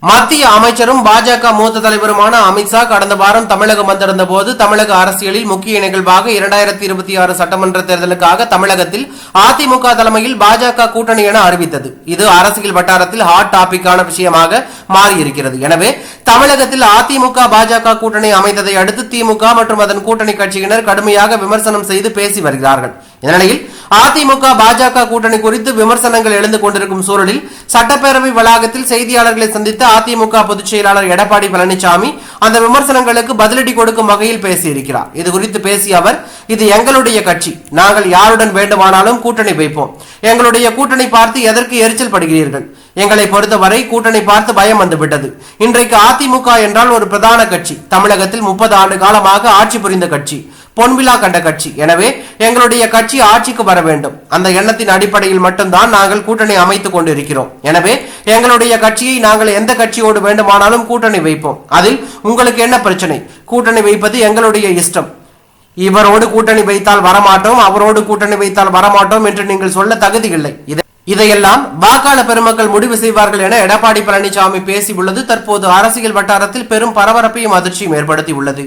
மத்திய அமைச்சரும் பாஜக மூத்த தலைவருமான அமித்ஷா கடந்த வாரம் தமிழகம் வந்திருந்த போது தமிழக அரசியலில் முக்கிய நிகழ்வாக 2026 சட்டமன்ற தேர்தலுக்காக தமிழகத்தில் அதிமுக தலைமையில் பாஜக கூட்டணி என அறிவித்தது. இது அரசியல் வட்டாரத்தில் ஹாட் டாபிக்கான விஷயமாக மாறியிருக்கிறது. எனவே தமிழகத்தில் அதிமுக பாஜக கூட்டணி அமைந்ததை அடுத்து திமுக மற்றும் அதன் கூட்டணி கட்சியினர் கடுமையாக விமர்சனம் செய்து பேசி வருகிறார்கள். இந்நிலையில் அதிமுக பாஜக கூட்டணி குறித்து விமர்சனங்கள் எழுந்து கொண்டிருக்கும் சூழலில் சட்டப்பேரவை வளாகத்தில் செய்தியாளர்களை சந்தித்த அதிமுக பொதுச் செயலாளர் எடப்பாடி பழனிசாமி அந்த விமர்சனங்களுக்கு பதிலடி கொடுக்கும் வகையில் பேசியிருக்கிறார். இது குறித்து பேசிய அவர், இது எங்களுடைய கட்சி, நாங்கள் யாருடன் வேண்டுமானாலும் கூட்டணி வைப்போம். எங்களுடைய கூட்டணி பார்த்து எதற்கு எரிச்சல் படுகிறீர்கள்? எங்களை பொறுத்தவரை கூட்டணி பார்த்து பயம் வந்துவிட்டது. இன்றைக்கு அதிமுக என்றால் ஒரு பிரதான கட்சி, தமிழகத்தில் 30 ஆண்டு காலமாக ஆட்சி புரிந்த கட்சி, பொன்விழா கண்ட கட்சி. எனவே எங்களுடைய கட்சி ஆட்சிக்கு வர வேண்டும். அந்த எண்ணத்தின் அடிப்படையில் மட்டும்தான் நாங்கள் கூட்டணி அமைத்துக் கொண்டிருக்கிறோம். எனவே எங்களுடைய கட்சியை நாங்கள் எந்த கட்சியோடு வேண்டுமானாலும் கூட்டணி வைப்போம். அதில் உங்களுக்கு என்ன பிரச்சனை? கூட்டணி வைப்பது எங்களுடைய இஷ்டம். இவரோடு கூட்டணி வைத்தால் வரமாட்டோம், அவரோடு கூட்டணி வைத்தால் வரமாட்டோம் என்று நீங்கள் சொல்ல தகுதி இல்லை. இதையெல்லாம் வாக்காள பெருமக்கள் முடிவு செய்வார்கள் என எடப்பாடி பழனிசாமி பேசியுள்ளது தற்போது அரசியல் வட்டாரத்தில் பெரும் பரபரப்பையும் அதிர்ச்சியும் ஏற்படுத்தியுள்ளது.